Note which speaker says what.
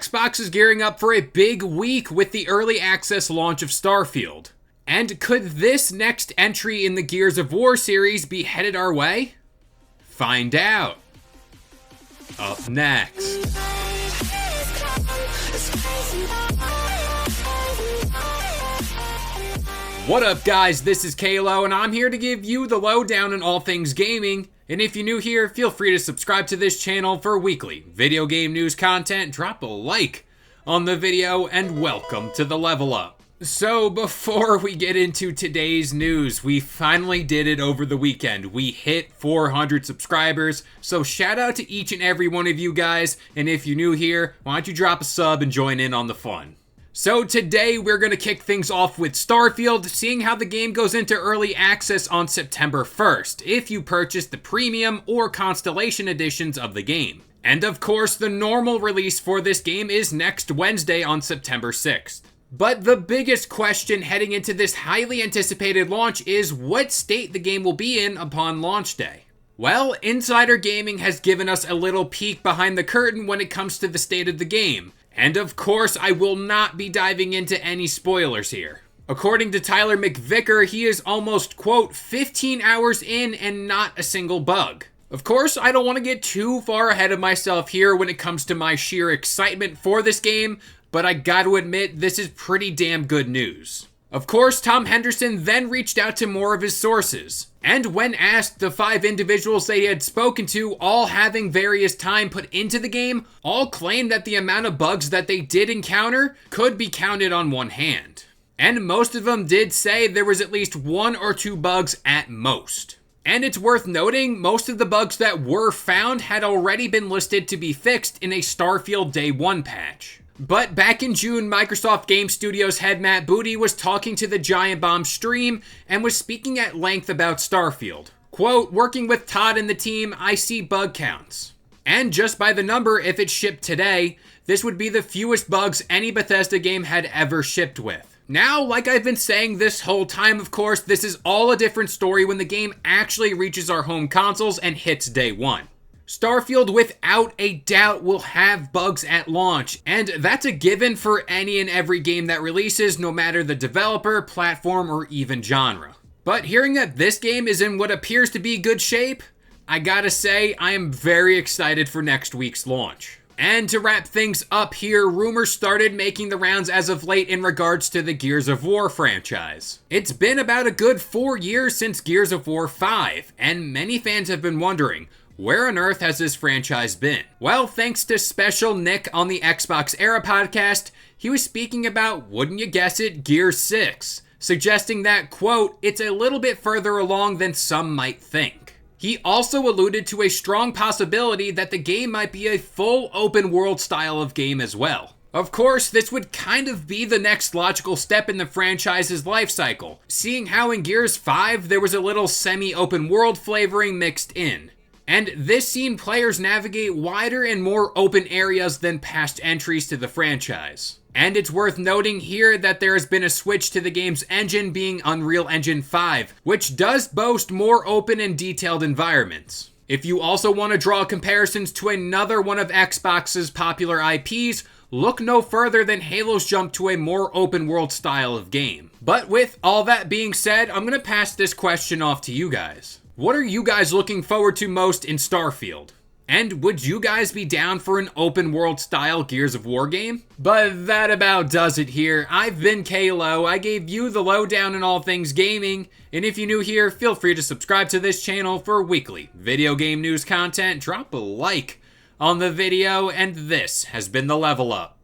Speaker 1: Xbox is gearing up for a big week with the early access launch of Starfield. And could this next entry in the Gears of War series be headed our way? Find out. Up next. What up guys, this is Kalo and I'm here to give you the lowdown on all things gaming. And if you're new here, feel free to subscribe to this channel for weekly video game news content, drop a like on the video, and welcome to the Level Up. So before we get into today's news, we finally did it over the weekend. We hit 400 subscribers, so shout out to each and every one of you guys, and if you're new here, why don't you drop a sub and join in on the fun. So today we're going to kick things off with Starfield, seeing how the game goes into early access on September 1st, if you purchase the premium or Constellation editions of the game. And of course, the normal release for this game is next Wednesday on September 6th. But the biggest question heading into this highly anticipated launch is what state the game will be in upon launch day. Well, Insider Gaming has given us a little peek behind the curtain when it comes to the state of the game. And of course, I will not be diving into any spoilers here. According to Tyler McVicker, he is almost, quote, 15 hours in and not a single bug. Of course, I don't want to get too far ahead of myself here when it comes to my sheer excitement for this game, but I gotta admit, this is pretty damn good news. Of course, Tom Henderson then reached out to more of his sources. And when asked, the 5 individuals they had spoken to, all having various time put into the game, all claimed that the amount of bugs that they did encounter could be counted on one hand. And most of them did say there was at least 1 or 2 bugs at most. And it's worth noting, most of the bugs that were found had already been listed to be fixed in a Starfield Day 1 patch. But back in June, Microsoft Game Studios head Matt Booty was talking to the Giant Bomb stream and was speaking at length about Starfield. Quote, working with Todd and the team, I see bug counts. And just by the number, if it shipped today, this would be the fewest bugs any Bethesda game had ever shipped with. Now, like I've been saying this whole time, of course, this is all a different story when the game actually reaches our home consoles and hits day 1. Starfield, without a doubt, will have bugs at launch, and that's a given for any and every game that releases, no matter the developer, platform, or even genre. But hearing that this game is in what appears to be good shape, I gotta say, I am very excited for next week's launch. And to wrap things up here, rumors started making the rounds as of late in regards to the Gears of War franchise. It's been about a good 4 years since Gears of War 5, and many fans have been wondering, where on earth has this franchise been? Well, thanks to Special Nick on the Xbox Era podcast, he was speaking about, wouldn't you guess it, Gears 6, suggesting that, quote, it's a little bit further along than some might think. He also alluded to a strong possibility that the game might be a full open world style of game as well. Of course, this would kind of be the next logical step in the franchise's life cycle, seeing how in Gears 5 there was a little semi-open world flavoring mixed in. And this seen players navigate wider and more open areas than past entries to the franchise. And it's worth noting here that there has been a switch to the game's engine being Unreal Engine 5, which does boast more open and detailed environments. If you also want to draw comparisons to another one of Xbox's popular IPs, look no further than Halo's jump to a more open world style of game. But with all that being said, I'm going to pass this question off to you guys. What are you guys looking forward to most in Starfield? And would you guys be down for an open world style Gears of War game? But that about does it here. I've been Kalo. I gave you the lowdown on all things gaming. And if you're new here, feel free to subscribe to this channel for weekly video game news content. Drop a like on the video. And this has been the Level Up.